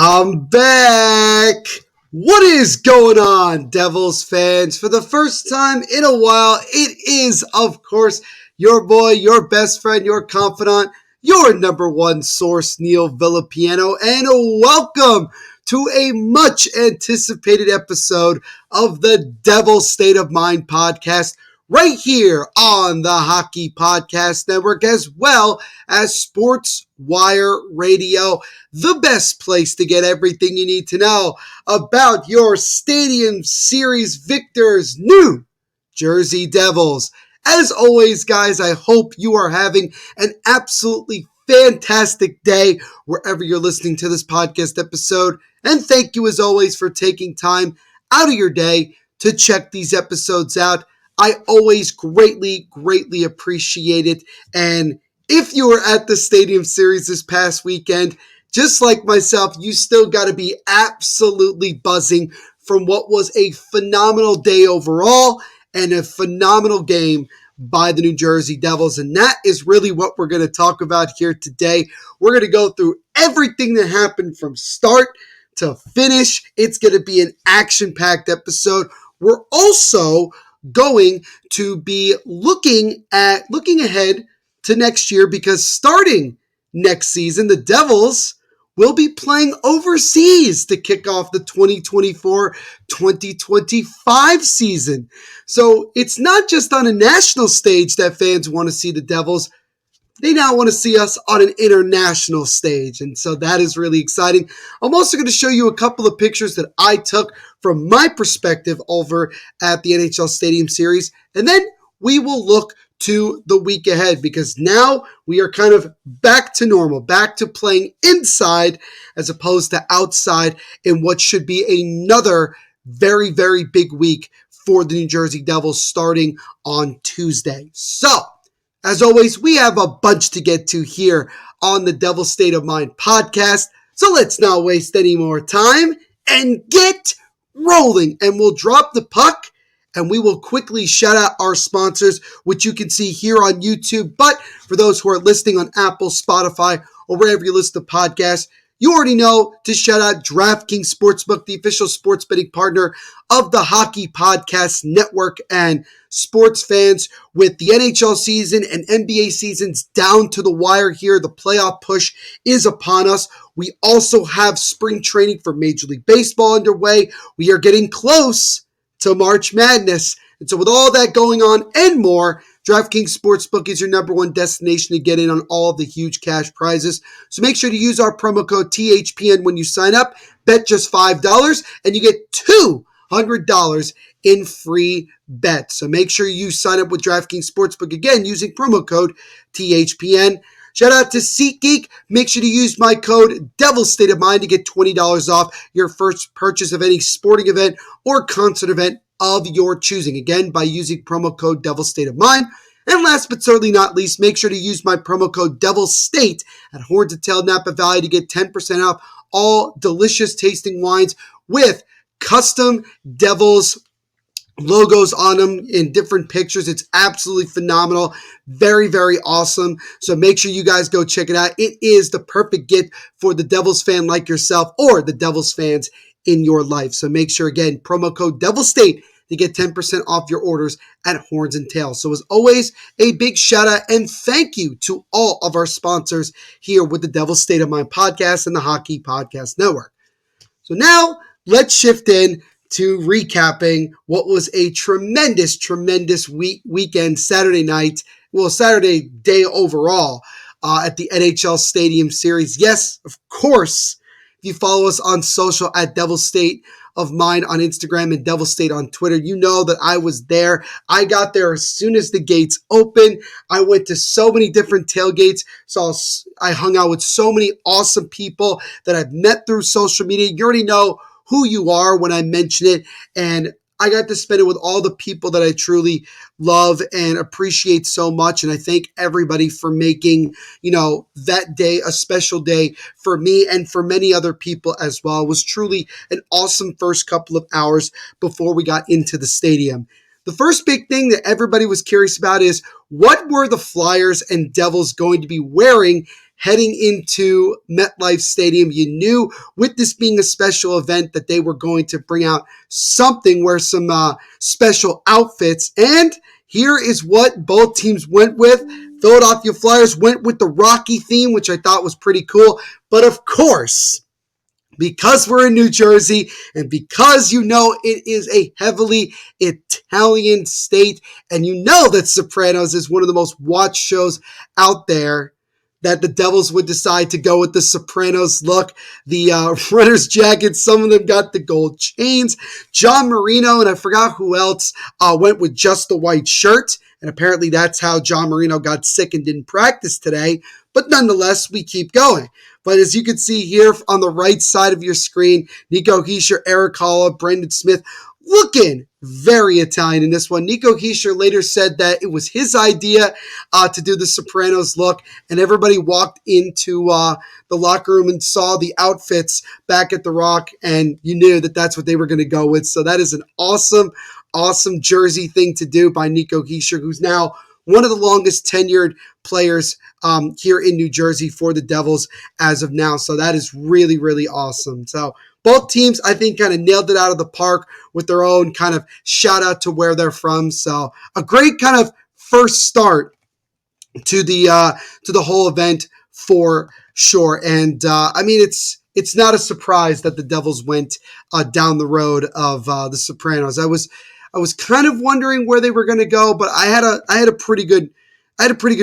I'm back. What is going on, Devils fans? For the first time in a while, it is, of course, your boy, your best friend, your confidant, your number one source, Neil Villapiano, and welcome to a much anticipated episode of the Devil State of Mind podcast, right here on the Hockey Podcast Network, as well as Sports Wire Radio, the best place to get everything you need to know about your Stadium Series victors, New Jersey Devils. As always, guys, I hope you are having an absolutely fantastic day wherever you're listening to this podcast episode. And thank you, as always, for taking time out of your day to check these episodes out. I always greatly appreciate it. And if you were at the Stadium Series this past weekend, just like myself, you still got to be absolutely buzzing from what was a phenomenal day overall and a phenomenal game by the New Jersey Devils. And that is really what we're going to talk about here today. We're going to go through everything that happened from start to finish. It's going to be an action-packed episode. We're also going to be looking ahead to next year, because starting next season, the Devils will be playing overseas to kick off the 2024-2025 season. So it's not just on a national stage that fans want to see the Devils. They now want to see us on an international stage, and so that is really exciting. I'm also going to show you a couple of pictures that I took from my perspective over at the NHL Stadium Series, and then we will look to the week ahead, because now we are kind of back to normal, back to playing inside as opposed to outside in what should be another very big week for the New Jersey Devils starting on Tuesday. So, as always, we have a bunch to get to here on the Devil State of Mind podcast. So let's not waste any more time and get rolling. And we'll drop the puck and we will quickly shout out our sponsors, which you can see here on YouTube. But for those who are listening on Apple, Spotify, or wherever you listen to podcasts, you already know to shout out DraftKings Sportsbook, the official sports betting partner of the Hockey Podcast Network. And sports fans, with the NHL season and NBA seasons down to the wire here, the playoff push is upon us. We also have spring training for Major League Baseball underway. We are getting close to March Madness. And so with all that going on and more, DraftKings Sportsbook is your number one destination to get in on all of the huge cash prizes. So make sure to use our promo code THPN when you sign up. Bet just $5 and you get $200 in free bets. So make sure you sign up with DraftKings Sportsbook, again, using promo code THPN. Shout out to SeatGeek. Make sure to use my code Devil State of Mind to get $20 off your first purchase of any sporting event or concert event of your choosing. Again, by using promo code Devil State of Mind. And last but certainly not least, make sure to use my promo code Devil State at Horns of Tail Napa Valley to get 10% off all delicious tasting wines with custom Devils logos on them in different pictures. It's absolutely phenomenal. Very awesome. So make sure you guys go check it out. It is the perfect gift for the Devils fan like yourself or the Devils fans in your life. So make sure, again, promo code Devil State to get 10% off your orders at Horns and Tails. So as always, a big shout out and thank you to all of our sponsors here with the Devil State of Mind podcast and the Hockey Podcast Network. So now let's shift in to recapping what was a tremendous weekend, Saturday day overall at the NHL Stadium Series. Yes, of course, if you follow us on social at Devil State of Mind on Instagram and Devil State on Twitter, you know that I was there. I got there as soon as the gates opened. I went to so many different tailgates. So I hung out with so many awesome people that I've met through social media. You already know who you are when I mention it, and I got to spend it with all the people that I truly love and appreciate so much, and I thank everybody for making, that day a special day for me and for many other people as well. It was truly an awesome first couple of hours before we got into the stadium. The first big thing that everybody was curious about is, what were the Flyers and Devils going to be wearing heading into MetLife Stadium. You knew with this being a special event that they were going to bring out something, wear some special outfits. And here is what both teams went with. Philadelphia Flyers went with the Rocky theme, which I thought was pretty cool. But of course, because we're in New Jersey and because you know it is a heavily Italian state and you know that Sopranos is one of the most watched shows out there, that the Devils would decide to go with the Sopranos look. The runner's jackets, some of them got the gold chains. John Marino and I forgot who else went with just the white shirt. And apparently that's how John Marino got sick and didn't practice today. But nonetheless, we keep going. But as you can see here on the right side of your screen, Nico Hischier, Eric Holla, Brendan Smith, looking very Italian in this one. Nico Hischier later said that it was his idea to do the Sopranos look, and everybody walked into the locker room and saw the outfits back at the Rock, and you knew that that's what they were going to go with. So that is an awesome jersey thing to do by Nico Hischier, who's now one of the longest tenured players here in New Jersey for the Devils as of now. So that is really, really awesome. So both teams, I think, kind of nailed it out of the park with their own kind of shout out to where they're from. So a great kind of first start to the whole event for sure. And I mean, it's not a surprise that the Devils went down the road of the Sopranos. I was kind of wondering where they were going to go, but I had a pretty good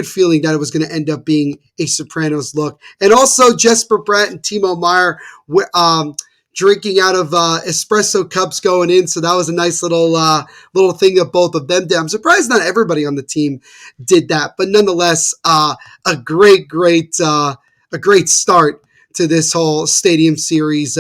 feeling that it was going to end up being a Sopranos look. And also Jesper Bratt and Timo Meier drinking out of espresso cups going in. So that was a nice little thing that both of them did. I'm surprised not everybody on the team did that, but nonetheless, a great start to this whole Stadium Series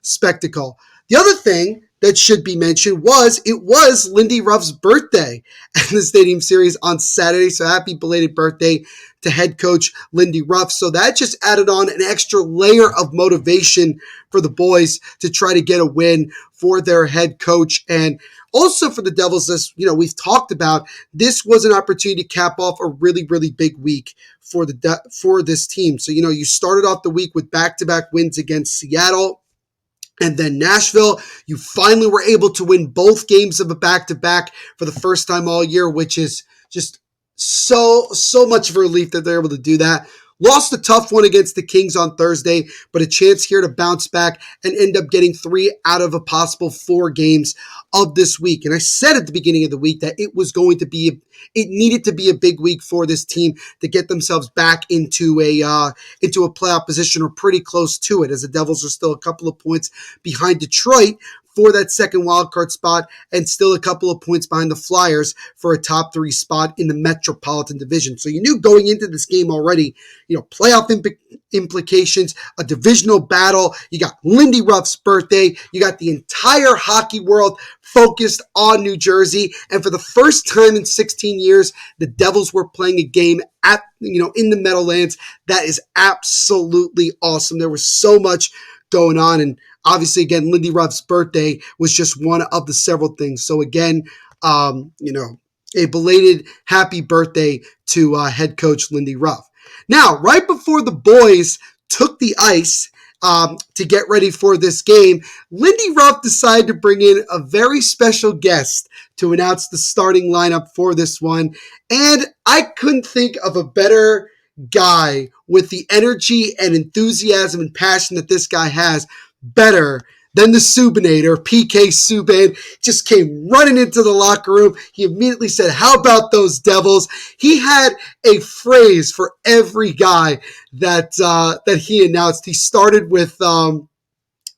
spectacle. The other thing that should be mentioned was it was Lindy Ruff's birthday at the Stadium Series on Saturday. So happy belated birthday to head coach Lindy Ruff. So that just added on an extra layer of motivation for the boys to try to get a win for their head coach. And also for the Devils, as you know, we've talked about, this was an opportunity to cap off a really, really big week for this team. So, you know, you started off the week with back-to-back wins against Seattle and then Nashville. You finally were able to win both games of a back-to-back for the first time all year, which is just so much of a relief that they're able to do that. Lost a tough one against the Kings on Thursday, but a chance here to bounce back and end up getting 3 out of a possible 4 games of this week. And I said at the beginning of the week that it needed to be a big week for this team to get themselves back into a playoff position or pretty close to it, as the Devils are still a couple of points behind Detroit for that second wildcard spot and still a couple of points behind the Flyers for a top 3 spot in the Metropolitan Division. So you knew going into this game already, you know, playoff implications, a divisional battle. You got Lindy Ruff's birthday. You got the entire hockey world focused on New Jersey. And for the first time in 16 years, the Devils were playing a game in the Meadowlands. That is absolutely awesome. There was so much going on. And obviously, again, Lindy Ruff's birthday was just one of the several things. So again, a belated happy birthday to head coach Lindy Ruff. Now, right before the boys took the ice to get ready for this game, Lindy Ruff decided to bring in a very special guest to announce the starting lineup for this one. And I couldn't think of a better guy with the energy and enthusiasm and passion that this guy has better than the Subinator, PK Subban. Just came running into the locker room. He immediately said, "How about those Devils?" He had a phrase for every guy that he announced. He started with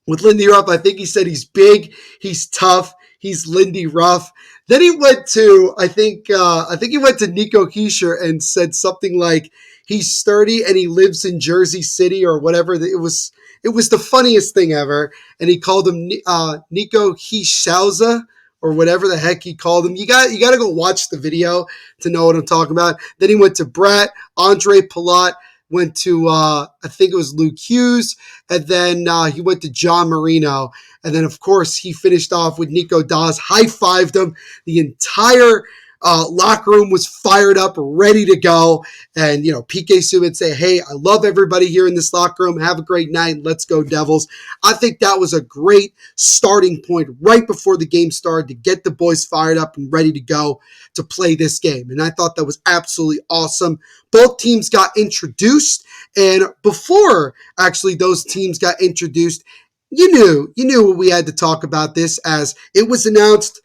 Lindy Ruff. I think he said he's big, he's tough, he's Lindy Ruff. Then he went to he went to Nico Hischier and said something like he's sturdy and he lives in Jersey City or whatever. It was the funniest thing ever. And he called him Nico Hischauza or whatever the heck he called him. You got to go watch the video to know what I'm talking about. Then he went to Bratt, Andre Palat, went to, I think it was Luke Hughes, and then he went to John Marino. And then, of course, he finished off with Nico Dawes, high-fived him. The entire locker room was fired up, ready to go. And, PK Subban would say, hey, I love everybody here in this locker room. Have a great night. Let's go Devils. I think that was a great starting point right before the game started to get the boys fired up and ready to go to play this game. And I thought that was absolutely awesome. Both teams got introduced. And before actually those teams got introduced, you knew we had to talk about this as it was announced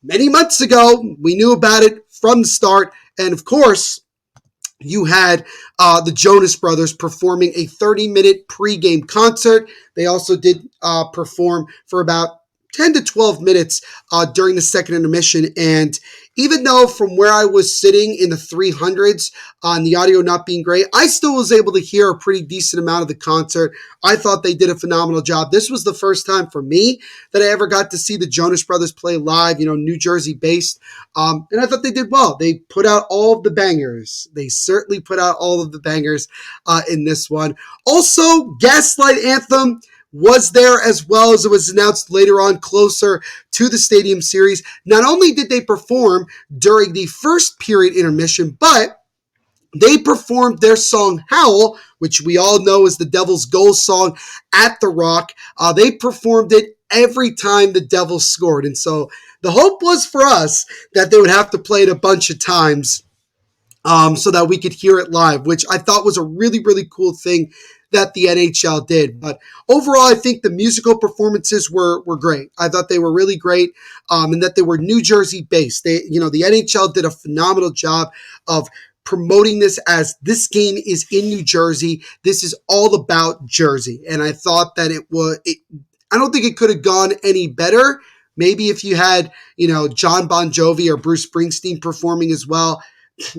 many months ago. We knew about it from the start. And of course, you had the Jonas Brothers performing a 30-minute pregame concert. They also did perform for about 10 to 12 minutes during the second intermission. And even though from where I was sitting in the 300s on the audio not being great, I still was able to hear a pretty decent amount of the concert. I thought they did a phenomenal job. This was the first time for me that I ever got to see the Jonas Brothers play live, New Jersey based. And I thought they did well. They put out all of the bangers. They certainly put out all of the bangers in this one. Also, Gaslight Anthem was there as well, as it was announced later on closer to the Stadium Series. Not only did they perform during the first period intermission, but they performed their song Howl, which we all know is the Devils' goal song at the Rock. They performed it every time the Devils scored. And so the hope was for us that they would have to play it a bunch of times so that we could hear it live, which I thought was a really, really cool thing that the NHL did. But overall, I think the musical performances were great. I thought they were really great, and that they were New Jersey based. The NHL did a phenomenal job of promoting this as this game is in New Jersey. This is all about Jersey. And I thought that I don't think it could have gone any better. Maybe if you had, John Bon Jovi or Bruce Springsteen performing as well,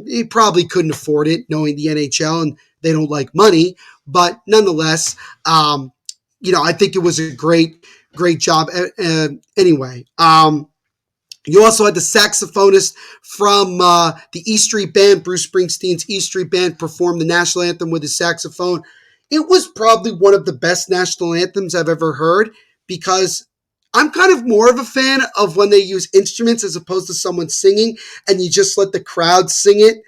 he probably couldn't afford it, knowing the NHL and they don't like money. But nonetheless, I think it was a great job. Anyway, you also had the saxophonist from the E Street Band, Bruce Springsteen's E Street Band, perform the national anthem with his saxophone. It was probably one of the best national anthems I've ever heard, because I'm kind of more of a fan of when they use instruments as opposed to someone singing and you just let the crowd sing it,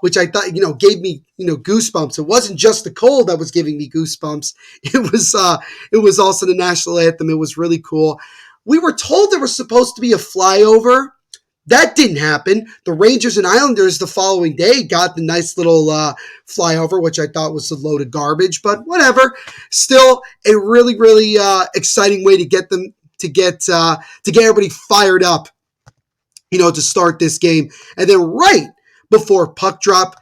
which I thought, gave me, goosebumps. It wasn't just the cold that was giving me goosebumps. It was also the national anthem. It was really cool. We were told there was supposed to be a flyover. That didn't happen. The Rangers and Islanders the following day got the nice little flyover, which I thought was a load of garbage, but whatever. Still a really, really exciting way to get everybody fired up, to start this game. And then right before puck drop,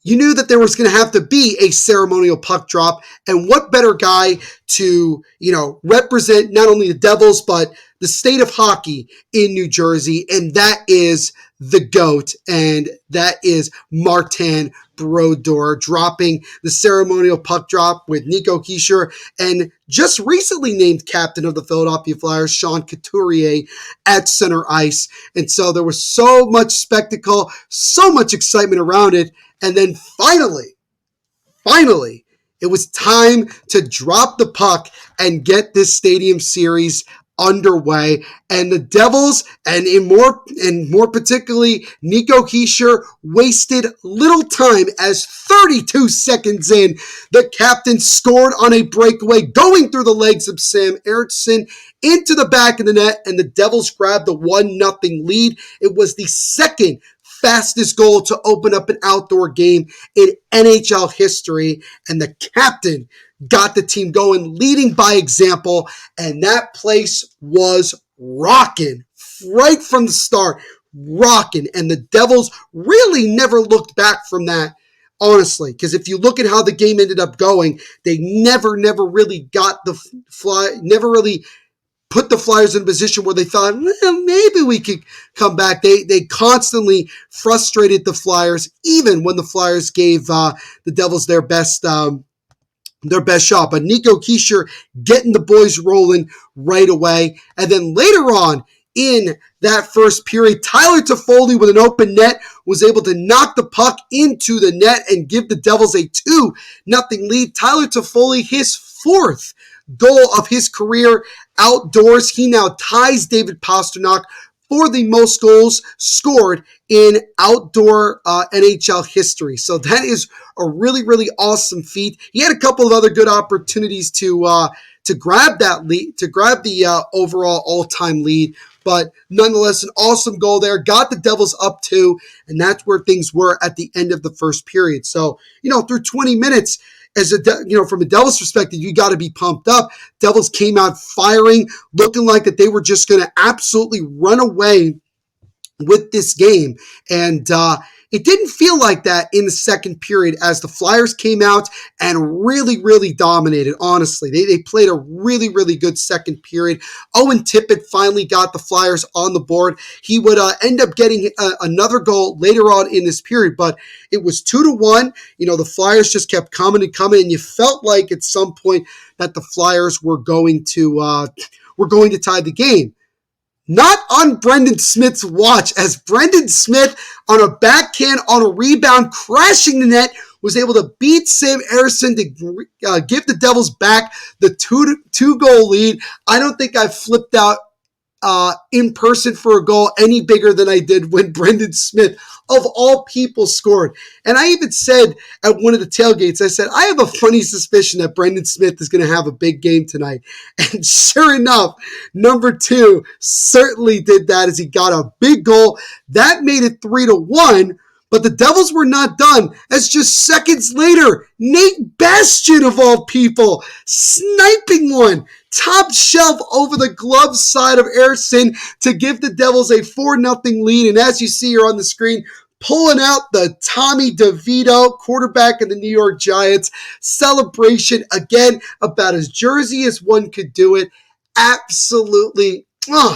you knew that there was going to have to be a ceremonial puck drop. And what better guy to, represent not only the Devils, but the state of hockey in New Jersey. And that is the GOAT. And that is Martin Brodeur dropping the ceremonial puck drop with Nico Hischier and just recently named captain of the Philadelphia Flyers, Sean Couturier, at center ice. And so there was so much spectacle, so much excitement around it. And then finally, it was time to drop the puck and get this Stadium Series underway. And the Devils, and more particularly Nico Hischier, wasted little time, as 32 seconds in, the captain scored on a breakaway going through the legs of Sam Eriksson into the back of the net, and the Devils grabbed the 1-0 lead. It was the second fastest goal to open up an outdoor game in NHL history, and the captain got the team going, leading by example, and that place was rocking right from the start, rocking, and the Devils really never looked back from that, honestly, because if you look at how the game ended up going, they never really got never really put the Flyers in a position where they thought, maybe we could come back. They constantly frustrated the Flyers, even when the Flyers gave the Devils their best shot. But Nico Hischier getting the boys rolling right away. And then later on in that first period, Tyler Toffoli with an open net was able to knock the puck into the net and give the Devils a 2-0 lead. Tyler Toffoli, his fourth goal of his career outdoors. He now ties David Pastrnak for the most goals scored in outdoor NHL history. So that is a really, really awesome feat. He had a couple of other good opportunities to grab that lead, to grab the overall all-time lead. But nonetheless, an awesome goal there. Got the Devils up 2, and that's where things were at the end of the first period. So, through 20 minutes, from a Devils perspective, you got to be pumped up. Devils came out firing, looking like that they were just going to absolutely run away with this game. And it didn't feel like that in the second period as the Flyers came out and really, really dominated, honestly. They played a really, really good second period. Owen Tippett finally got the Flyers on the board. He would end up getting another goal later on in this period, but it was 2-1. The Flyers just kept coming and coming, and you felt like at some point that the Flyers were going to tie the game. Not on Brendan Smith's watch, as Brendan Smith on a backhand on a rebound, crashing the net, was able to beat Sam Ersson to give the Devils back the two-goal lead. I don't think I flipped out in person for a goal any bigger than I did when Brendan Smith, of all people, scored. And I even said at one of the tailgates, I said, I have a funny suspicion that Brendan Smith is going to have a big game tonight. And sure enough, number 2 certainly did that as he got a big goal. That made it 3-1. But the Devils were not done, as just seconds later, Nate Bastian, of all people, sniping one top shelf over the glove side of Ersson to give the Devils a 4-0 lead. And as you see here on the screen, pulling out the Tommy DeVito, quarterback of the New York Giants, celebration, again, about as Jersey as one could do it. Absolutely,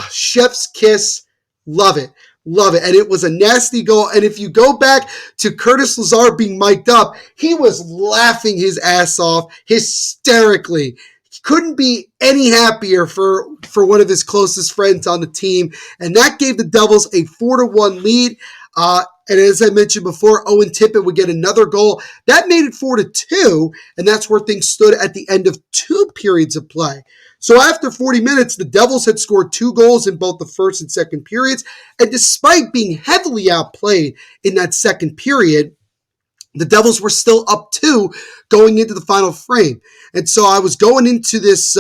chef's kiss. Love it. Love it. And it was a nasty goal. And if you go back to Curtis Lazar being mic'd up, he was laughing his ass off hysterically. He couldn't be any happier for one of his closest friends on the team. And that gave the Devils a 4-1 lead. And as I mentioned before, Owen Tippett would get another goal. That made it 4-2. And that's where things stood at the end of 2 periods of play. So after 40 minutes, the Devils had scored 2 goals in both the first and second periods. And despite being heavily outplayed in that second period, the Devils were still up 2 going into the final frame. And so I was going into this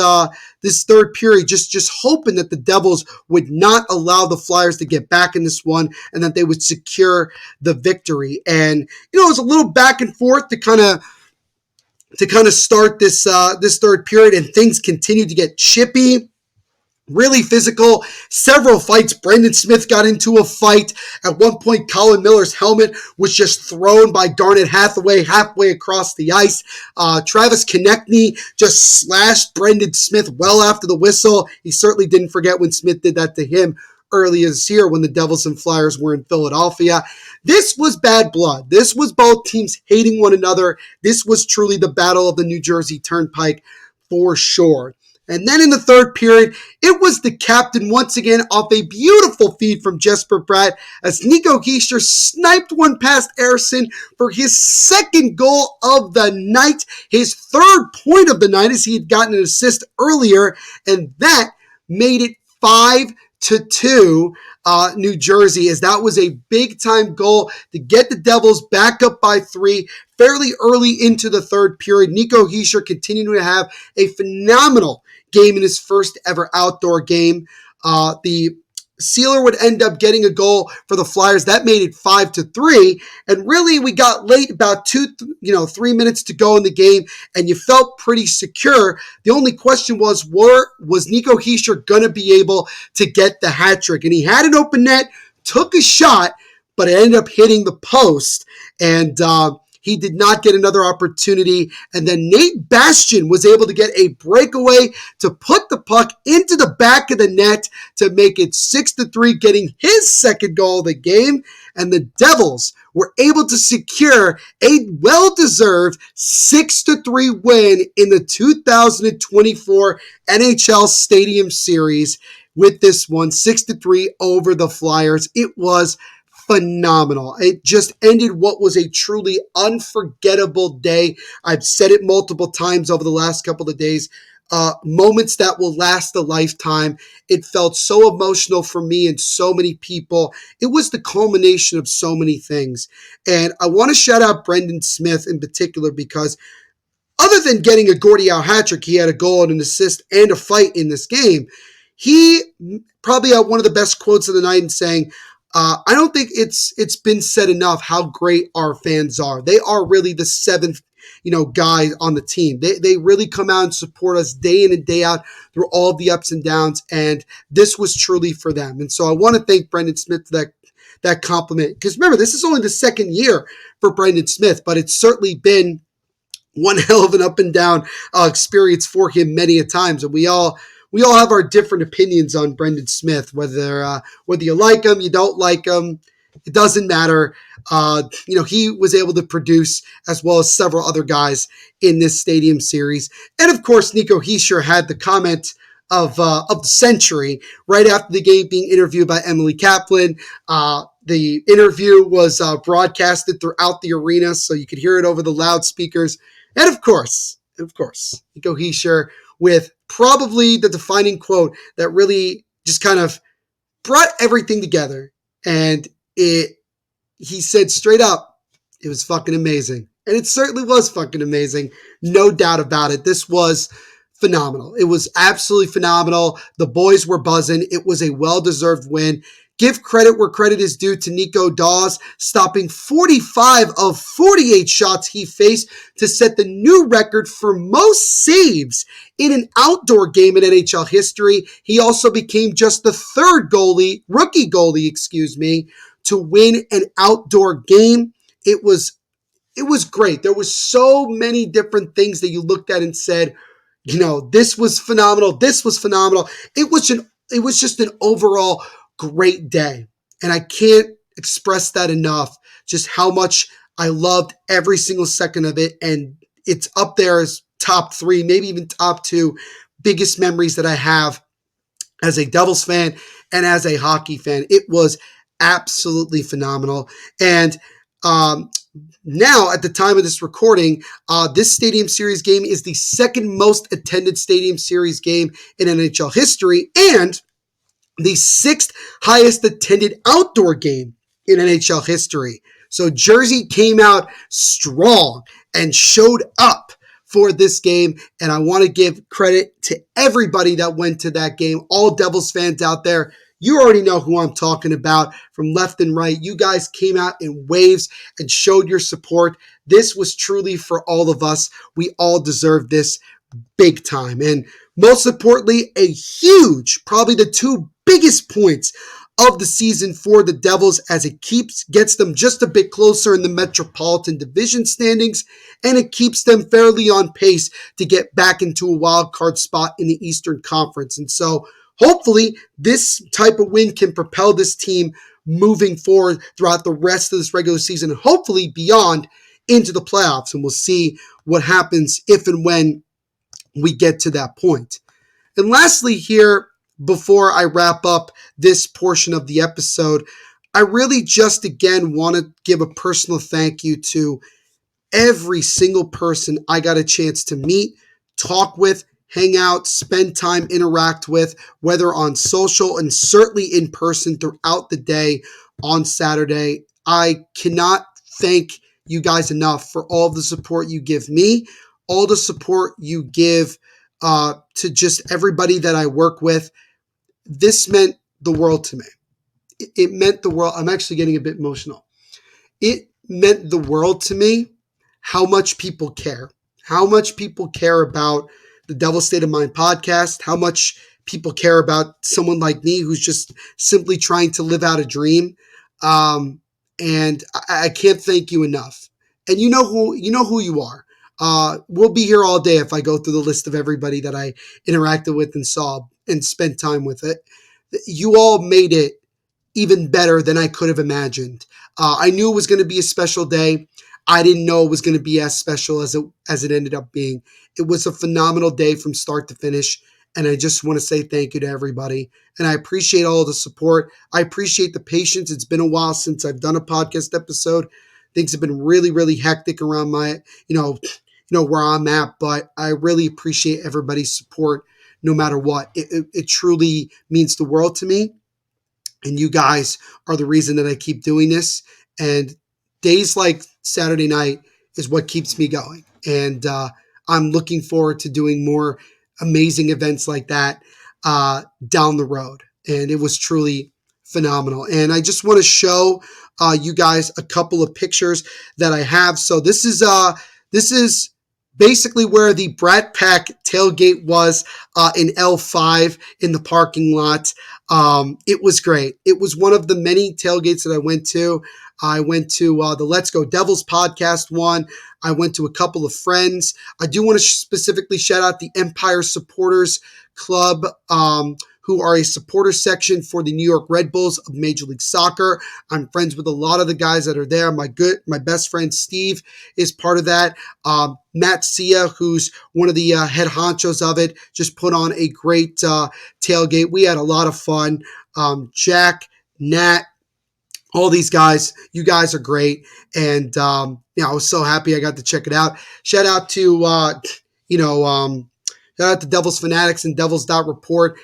third period just hoping that the Devils would not allow the Flyers to get back in this one and that they would secure the victory. And, it was a little back and forth to kind of start this third period, and things continued to get chippy, really physical. Several fights. Brendan Smith got into a fight. At one point, Colin Miller's helmet was just thrown by Garnet Hathaway halfway across the ice. Travis Konechny just slashed Brendan Smith well after the whistle. He certainly didn't forget when Smith did that to him earlier this year when the Devils and Flyers were in Philadelphia. This was bad blood. This was both teams hating one another. This was truly the battle of the New Jersey Turnpike for sure. And then in the third period, it was the captain once again off a beautiful feed from Jesper Bratt as Nico Hischier sniped one past Ersson for his second goal of the night, his third point of the night as he had gotten an assist earlier, and that made it 5-2 New Jersey, as that was a big-time goal to get the Devils back up by 3 fairly early into the third period. Nico Hischier continuing to have a phenomenal game in his first ever outdoor game. The Sealer would end up getting a goal for the Flyers. That made it 5-3. And really, we got late, about 3 minutes to go in the game, and you felt pretty secure. The only question was Nico Hischier going to be able to get the hat trick? And he had an open net, took a shot, but it ended up hitting the post. And he did not get another opportunity. And then Nate Bastian was able to get a breakaway to put the puck into the back of the net to make it 6-3, getting his second goal of the game. And the Devils were able to secure a well-deserved 6-3 win in the 2024 NHL Stadium Series with this one, 6-3 over the Flyers. It was phenomenal. It just ended what was a truly unforgettable day. I've said it multiple times over the last couple of days. moments that will last a lifetime. It felt so emotional for me and so many people. It was the culmination of so many things. And I want to shout out Brendan Smith in particular because other than getting a Gordie Howe hat trick, he had a goal and an assist and a fight in this game. He probably had one of the best quotes of the night in saying, I don't think it's been said enough how great our fans are. They are really the seventh, guy on the team. They really come out and support us day in and day out through all the ups and downs, and this was truly for them. And so I want to thank Brendan Smith for that compliment. Because remember, this is only the second year for Brendan Smith, but it's certainly been one hell of an up and down experience for him many a times. And we all have our different opinions on Brendan Smith, whether you like him, you don't like him, it doesn't matter. He was able to produce as well as several other guys in this Stadium Series. And of course, Nico Hischier had the comment of the century right after the game, being interviewed by Emily Kaplan. The interview was broadcasted throughout the arena, so you could hear it over the loudspeakers. And of course, Nico Hischier with probably the defining quote that really just kind of brought everything together. And he said straight up, it was fucking amazing. And it certainly was fucking amazing. No doubt about it. This was phenomenal. It was absolutely phenomenal. The boys were buzzing. It was a well-deserved win. Give credit where credit is due to Nico Daws, stopping 45 of 48 shots he faced to set the new record for most saves in an outdoor game in NHL history. He also became just the third rookie goalie, to win an outdoor game. It was great. There was so many different things that you looked at and said, this was phenomenal. This was phenomenal. It was just an overall great day. And I can't express that enough, just how much I loved every single second of it. And it's up there as top 3, maybe even top 2 biggest memories that I have as a Devils fan and as a hockey fan. It was absolutely phenomenal. And now, at the time of this recording, this Stadium Series game is the second most attended Stadium Series game in NHL history and the 6th highest attended outdoor game in NHL history. So Jersey came out strong and showed up for this game, and I want to give credit to everybody that went to that game. All Devils fans out there, you already know who I'm talking about from left and right. You guys came out in waves and showed your support. This was truly for all of us. We all deserve this big time. And most importantly, a huge, probably the 2 biggest points of the season for the Devils, as it gets them just a bit closer in the Metropolitan Division standings, and it keeps them fairly on pace to get back into a wild card spot in the Eastern Conference. And so hopefully this type of win can propel this team moving forward throughout the rest of this regular season, and hopefully beyond into the playoffs. And we'll see what happens if and when we get to that point. And lastly here, before I wrap up this portion of the episode, I really just again want to give a personal thank you to every single person I got a chance to meet, talk with, hang out, spend time, interact with, whether on social and certainly in person throughout the day on Saturday. I cannot thank you guys enough for all the support you give me, all the support you give to just everybody that I work with. This meant the world to me. It meant the world. I'm actually getting a bit emotional. It meant the world to me how much people care about the Devil State of Mind podcast, how much people care about someone like me who's just simply trying to live out a dream. And I can't thank you enough. And you know who you are. We'll be here all day if I go through the list of everybody that I interacted with and saw and spent time with it. You all made it even better than I could have imagined. I knew it was going to be a special day. I didn't know it was going to be as special as it ended up being. It was a phenomenal day from start to finish, and I just want to say thank you to everybody. And I appreciate all the support. I appreciate the patience. It's been a while since I've done a podcast episode. Things have been really, really hectic around my, where I'm at, but I really appreciate everybody's support no matter what. It truly means the world to me. And you guys are the reason that I keep doing this. And days like Saturday night is what keeps me going. And I'm looking forward to doing more amazing events like that down the road. And it was truly phenomenal. And I just want to show you guys a couple of pictures that I have. So this is basically where the Brat Pack tailgate was in L5 in the parking lot. It was great. It was one of the many tailgates that I went to. I went to the Let's Go Devils podcast one. I went to a couple of friends. I do want to specifically shout out the Empire Supporters Club, who are a supporter section for the New York Red Bulls of Major League Soccer. I'm friends with a lot of the guys that are there. My best friend Steve is part of that. Matt Sia, who's one of the head honchos of it, just put on a great tailgate. We had a lot of fun. Jack, Nat, all these guys, you guys are great. And, I was so happy I got to check it out. Shout out to, shout out to Devils Fanatics and Devils.report,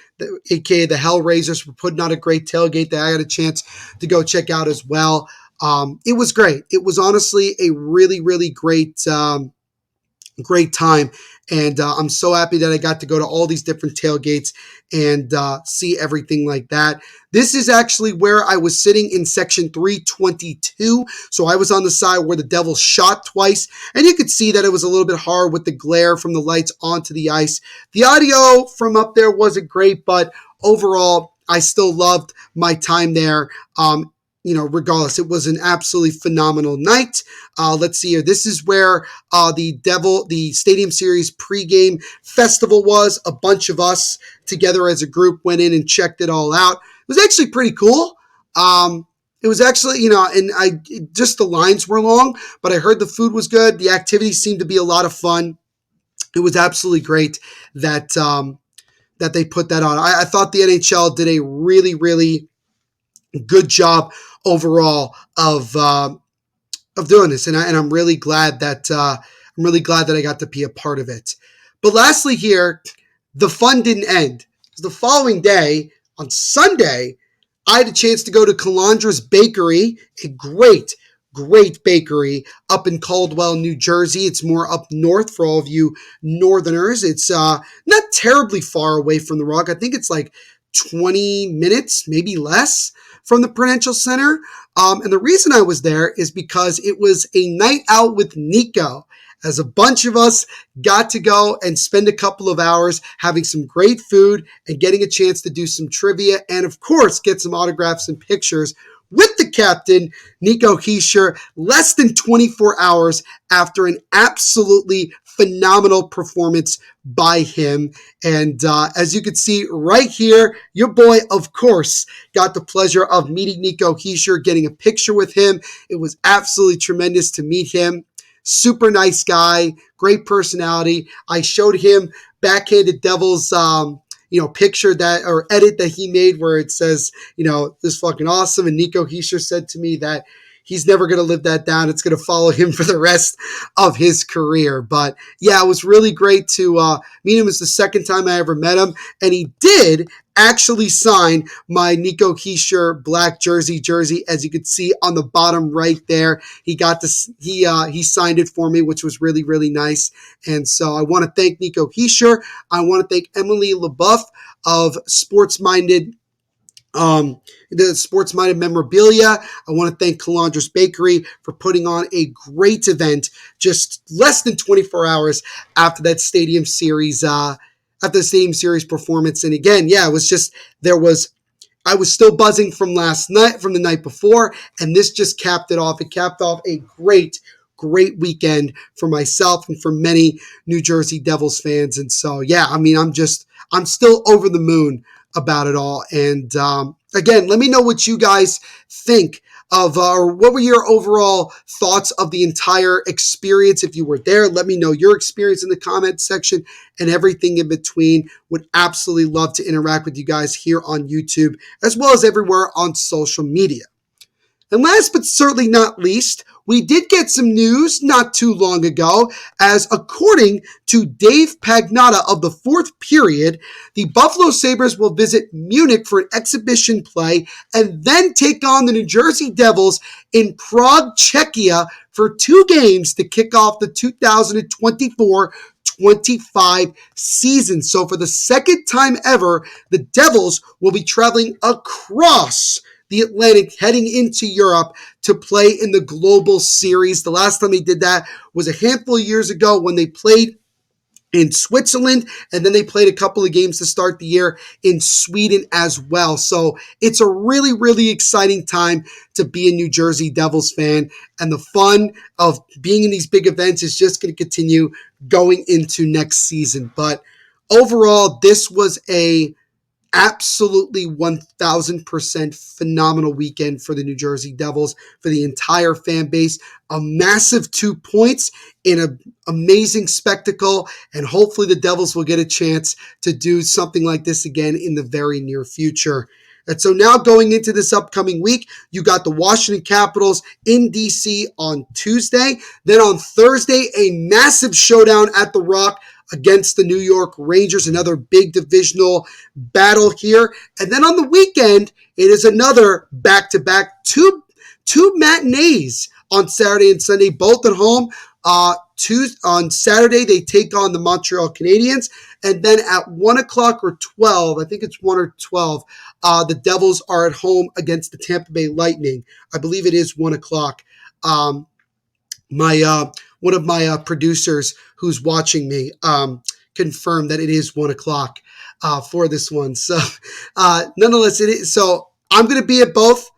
aka the Hellraisers, for putting on a great tailgate that I had a chance to go check out as well. It was great. It was honestly a really, really great time. And I'm so happy that I got to go to all these different tailgates and see everything like that. This is actually where I was sitting in section 322. So I was on the side where the Devils shot twice. And you could see that it was a little bit hard with the glare from the lights onto the ice. The audio from up there wasn't great, but overall, I still loved my time there. Regardless, it was an absolutely phenomenal night. Let's see here. This is where the Stadium Series pregame festival was. A bunch of us together as a group went in and checked it all out. It was actually pretty cool. It was actually, just the lines were long, but I heard the food was good. The activities seemed to be a lot of fun. It was absolutely great that they put that on. I thought the NHL did a really, really good job overall of doing this, and I'm really glad that I got to be a part of it. But lastly, here, the fun didn't end. The following day, on Sunday, I had a chance to go to Calandra's Bakery, a great bakery up in Caldwell, New Jersey. It's more up north for all of you northerners. It's not terribly far away from the Rock. I think it's like 20 minutes, maybe less, from the Prudential Center. And the reason I was there is because it was a night out with Nico, as a bunch of us got to go and spend a couple of hours having some great food and getting a chance to do some trivia and, of course, get some autographs and pictures with the captain, Nico Hischier, less than 24 hours after an absolutely phenomenal performance by him. And as you can see right here, your boy, of course, got the pleasure of meeting Nico Hischier, getting a picture with him. It was absolutely tremendous to meet him. Super nice guy, great personality. I showed him Backhanded Devils picture that or edit that he made where it says, this is fucking awesome. And Nico Hischier said to me that he's never going to live that down. It's going to follow him for the rest of his career. But yeah, it was really great to meet him. It's the second time I ever met him. And he did actually sign my Nico Hischier black jersey, as you could see on the bottom right there. He got this, he signed it for me, which was really, really nice. And so I want to thank Nico Hischier. I want to thank Emily LeBuff of the Sports-Minded Memorabilia. I want to thank Calandra's Bakery for putting on a great event just less than 24 hours after that Stadium Series performance. And again, yeah, it was just, I was still buzzing from the night before, and this just capped it off. It capped off a great weekend for myself and for many New Jersey Devils fans. And so, yeah, I mean, I'm still over the moon about it all. And again, let me know what you guys think of, or what were your overall thoughts of the entire experience. If you were there, let me know your experience in the comment section and everything in between. Would absolutely love to interact with you guys here on YouTube, as well as everywhere on social media. And last but certainly not least, we did get some news not too long ago, as according to Dave Pagnotta of the fourth period, the Buffalo Sabres will visit Munich for an exhibition play and then take on the New Jersey Devils in Prague, Czechia for 2 games to kick off the 2024-25 season. So for the second time ever, the Devils will be traveling across the Atlantic, heading into Europe to play in the Global Series. The last time they did that was a handful of years ago when they played in Switzerland, and then they played a couple of games to start the year in Sweden as well. So it's a really, really exciting time to be a New Jersey Devils fan, and the fun of being in these big events is just going to continue going into next season. But overall, this was a absolutely 1,000% phenomenal weekend for the New Jersey Devils, for the entire fan base. A massive 2 points in an amazing spectacle, and hopefully the Devils will get a chance to do something like this again in the very near future. And so now going into this upcoming week, you got the Washington Capitals in D.C. on Tuesday. Then on Thursday, a massive showdown at the Rock against the New York Rangers, another big divisional battle here. And then on the weekend, it is another back-to-back, two matinees on Saturday and Sunday, both at home. On Saturday, they take on the Montreal Canadiens. And then at 1 o'clock or 12, I think it's 1 or 12, the Devils are at home against the Tampa Bay Lightning. I believe it is 1 o'clock. One of my producers who's watching me confirmed that it is 1 o'clock for this one. So nonetheless, it is. So I'm going to be at both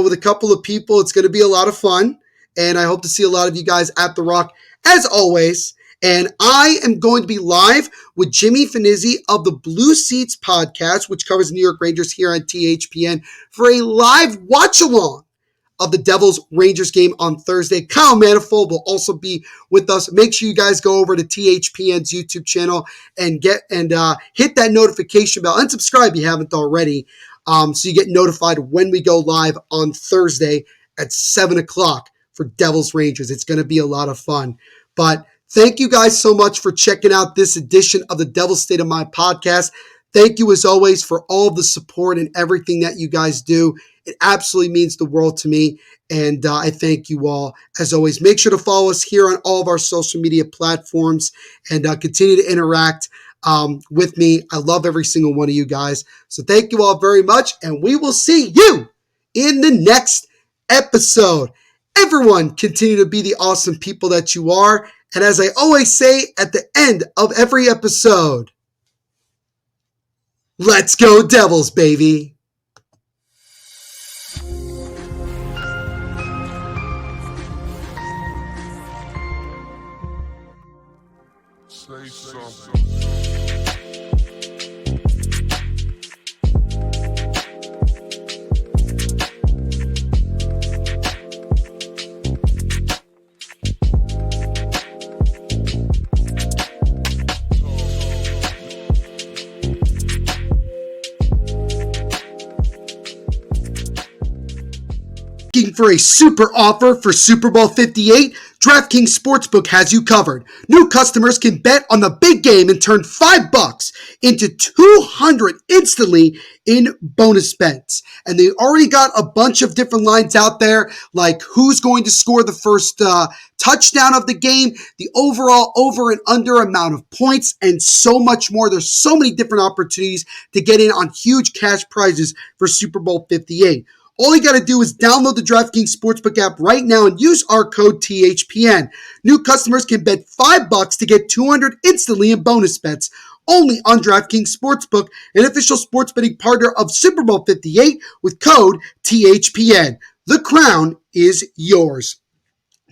with a couple of people. It's going to be a lot of fun, and I hope to see a lot of you guys at the Rock as always. And I am going to be live with Jimmy Finizzi of the Blue Seats podcast, which covers the New York Rangers here on THPN, for a live watch-along of the Devils-Rangers game on Thursday. Kyle Manifold will also be with us. Make sure you guys go over to THPN's YouTube channel and hit that notification bell. Unsubscribe if you haven't already, so you get notified when we go live on Thursday at 7 o'clock for Devils-Rangers. It's going to be a lot of fun. But thank you guys so much for checking out this edition of the Devil's State of Mind podcast. Thank you, as always, for all of the support and everything that you guys do. It absolutely means the world to me, and I thank you all. As always, make sure to follow us here on all of our social media platforms and continue to interact with me. I love every single one of you guys. So thank you all very much, and we will see you in the next episode. Everyone, continue to be the awesome people that you are. And as I always say at the end of every episode, let's go Devils, baby. Say something. Looking for a super offer for Super Bowl 58? DraftKings Sportsbook has you covered. New customers can bet on the big game and turn $5 into $200 instantly in bonus bets. And they already got a bunch of different lines out there, like who's going to score the first touchdown of the game, the overall over and under amount of points, and so much more. There's so many different opportunities to get in on huge cash prizes for Super Bowl 58. All you got to do is download the DraftKings Sportsbook app right now and use our code THPN. New customers can bet $5 to get $200 instantly in bonus bets only on DraftKings Sportsbook, an official sports betting partner of Super Bowl 58 with code THPN. The crown is yours.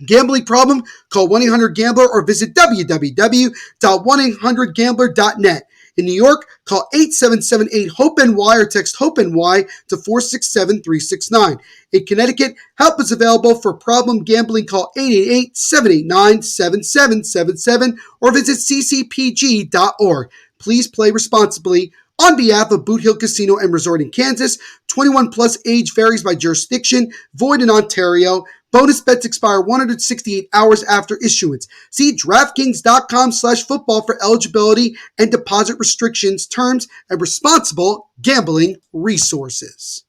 Gambling problem? Call 1-800-GAMBLER or visit www.1800gambler.net. In New York, call 877-8-HOPE-NY or text HOPE-NY to 467-369. In Connecticut, help is available for problem gambling. Call 888-789-7777 or visit ccpg.org. Please play responsibly. On behalf of Boot Hill Casino and Resort in Kansas, 21 plus age varies by jurisdiction, void in Ontario. Bonus bets expire 168 hours after issuance. See DraftKings.com/football for eligibility and deposit restrictions, terms, and responsible gambling resources.